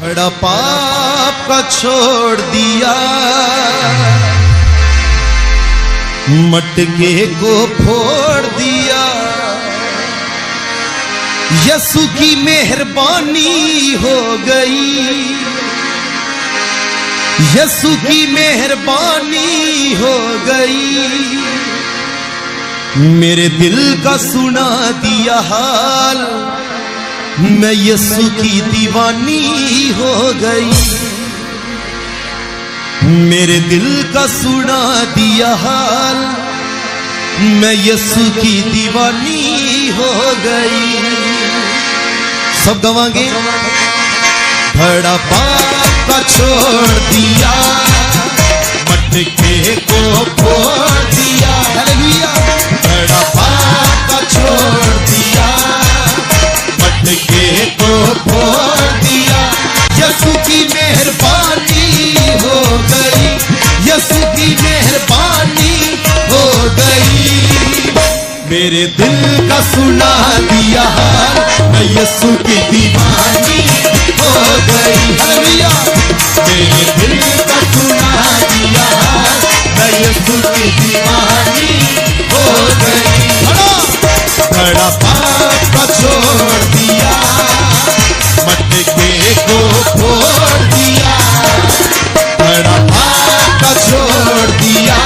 बड़ा पाप का छोड़ दिया, मटके को फोड़ दिया। यसु की मेहरबानी हो गई, यसु की मेहरबानी हो गई। मेरे दिल का सुना दिया हाल, मैं यसु की दीवानी हो गई। मेरे दिल का सुना दिया हाल, मैं यसु की दीवानी हो गई। सब गवाएंगे। बड़ा पाप का छोड़ दिया, मटके को फोड़ दिया। हालेलुया। बड़ा पाप का छोड़ दिया, मटके को फोड़ दिया। यसु की मेहरबानी हो गई, यसु की मेहरबानी हो गई। मेरे दिल का सुना दिया हाल, मैं यसु की दीवानी हो गई। हालेलुया। मेरे दिल का सुना दिया हाल, मैं यसु की दीवानी हो गई। बड़ा पाप का छोड़ दिया, मटके को फोड़ दिया। बड़ा पाप का छोड़ दिया,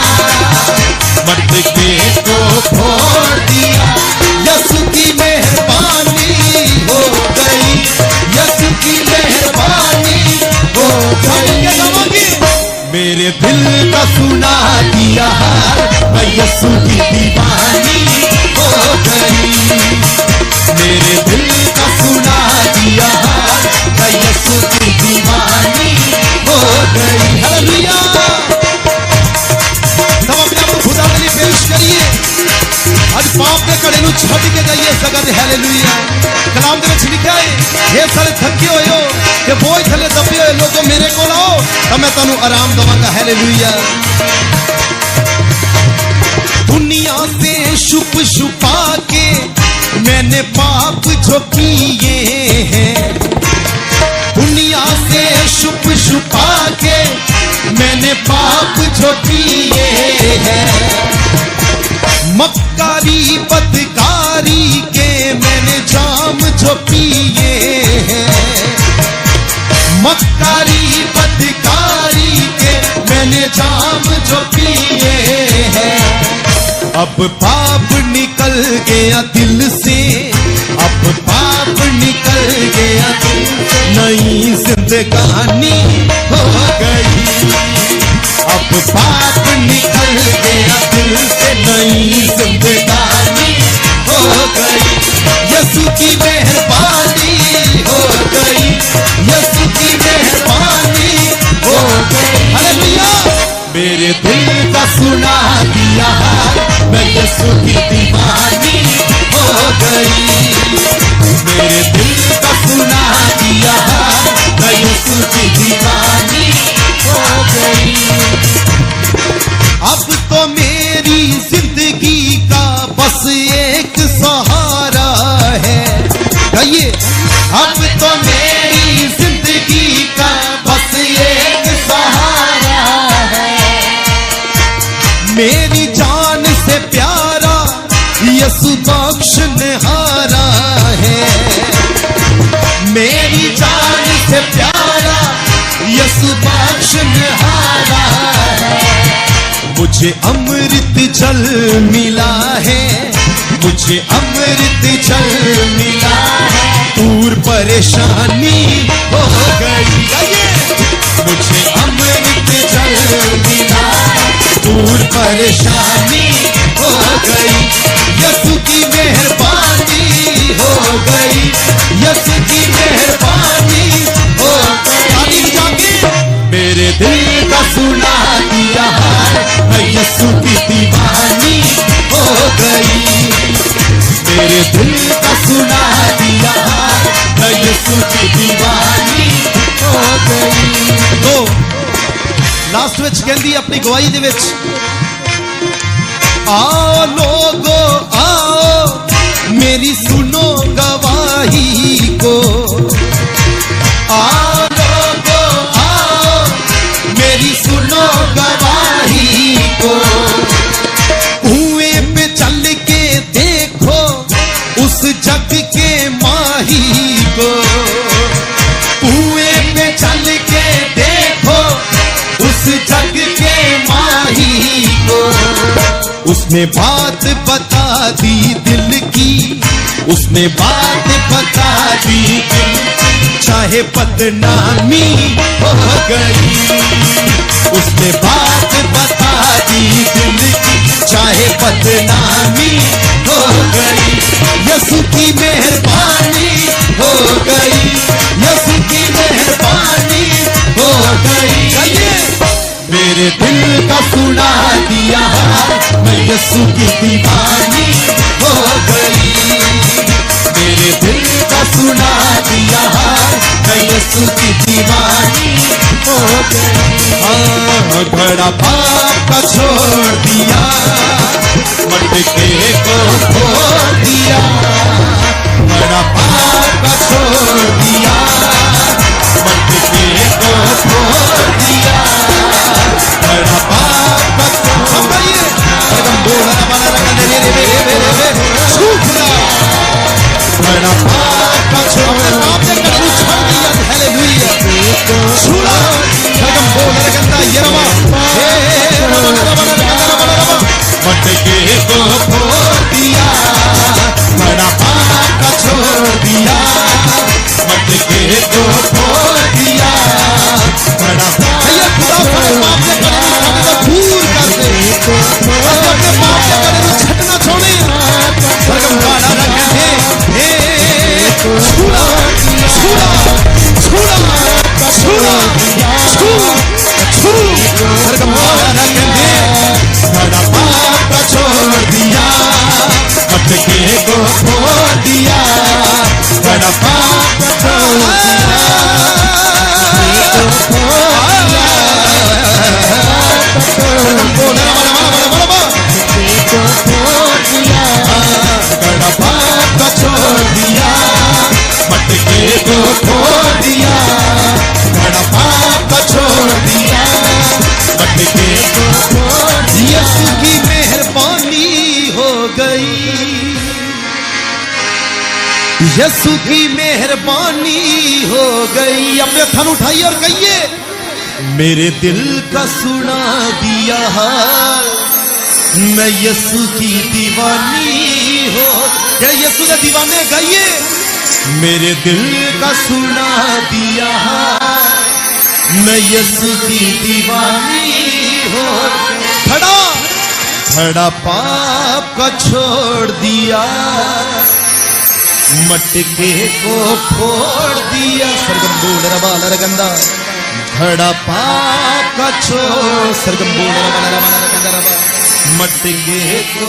मटके को फोड़ दिया। यसु की मेहरबानी हो गई, यसु की मेहरबानी हो गई। मेरे दिल का सुना दिया हाल, मैं यसु की दीवानी हो गई। मेरे दिल का सुना दिया हाल, मैं यसु की दीवानी हो गई। हालेलुया। सब अपने आप को खुदा के लिए पेश करिए। आज पाप के कड़े नूं छड्ड के जाइए जगह ते। हालेलुया। कलाम दे विच लिखा है, हे सारे थके होए हो कि बोझ थले दबे होए लोगों मेरे कोल आओ तां मैं तुहानूं आराम दवांगा। हालेलुया। दुनिया से छुप छुपा के मैंने पाप जो किए हैं, दुनिया से छुप छुपा के मैंने पाप जो किए हैं। मक्कारी बदकारी के मैंने जाम जो पिए हैं, मक्कारी बदकारी के मैंने जाम जो पिए हैं। अब पाप निकल गया दिल से, अब पाप निकल गया दिल से, नई जिंदगानी हो गई। अब पाप निकल गया दिल से, नई जिंदगानी हो गई। यसु की मेहरबानी हो गई, यसु की मेहरबानी हो गई। हालेलुया। मेरे दिल का सुना दिया हाल, मैं यसु की दीवानी हो गई। मेरे दिल का सुना दिया हाल, मैं यसु की दीवानी हो गई। अब तो मेरी जिंदगी का बस एक सहारा है। कहिए, अब तो मेरी जिंदगी का बस एक सहारा है। मेरी जान से प्यारा यसु बख्शनहारा है। मेरी जान से प्यारा यसु बख्शनहारा है। मुझे अमृत जल मिला है, मुझे अमृत जल मिला है। दूर परेशानी हो गई। मुझे अमृत जल मिला है, दूर परेशानी हो गई। यसु की मेहरबानी हो गई, यसु की मेहरबानी हो गई। मेरे दिल का सुना दिया हाल, मैं यसु की दीवानी हो गई। मेरे दिल का सुना दिया हाल, मैं यसु की दीवानी हो गई। तो लास्ट विच कहंदी अपनी गवाही दे विच, आओ लोगो आओ मेरी सुनो गवाही को, आओ उसने बात बता दी दिल की, उसने बात बता दी दिल की, चाहे बदनामी हो गई। उसने बात बता दी दिल की, चाहे बदनामी हो गई। यीशु की मेहरबानी हो गई, यीशु की मेहरबानी हो गई। मेरे दिल का सुना दिया, मैं यीशु की दीवानी हो गई। मेरे दिल का सुना दिया, मैं यीशु की दीवानी हो गई। हाँ, बड़ा पाप का छोड़ दिया, मटके को छोड़ दिया। बड़ा पाप का छोड़ दिया, मटके को छोड़ दिया। बड़ा पाप का छोड़ दिया, बड़ा पाप का छोड़ हालेलुया छूड़ा सरगम बोल रगंदा यरमा हे मटके को फोड़ दिया। बड़ा पाप का छोड़ दिया, मटके को फोड़ दिया। बड़ा पाप से दूर कर दे, अपने पाप से करे तो छटना छोड़े। सरगम गाना रखे हे छूड़ा छूड़ा छूड़ा छूड़ा छू सरगम गाना रखे। बड़ा पाप का छोड़ दिया, मटके को फोड़ दिया। बड़ा पाप का छोड़ दिया, बड़ा पाप का छोड़ दिया, मटके को फोड़ दिया। बड़ा पाप का छोड़ दिया, मटके को फोड़ दिया। यीशु की मेहरबानी हो गई, यीशु की मेहरबानी हो गई। अपने थन उठाइए और कहिए, मेरे दिल का सुना दिया हाल, मैं यीशु की दीवानी हो। क्या यीशु के दीवाने गाइए, मेरे दिल का सुना दिया हाल, मैं यीशु की दीवानी हो। खड़ा खड़ा पाप का छोड़ दिया, मटके को फोड़ दिया। सरगम बोल रबा लरगंदा खड़ा पाप का छोड़। सरगम बोल रबा लरगंदा रबा मटके को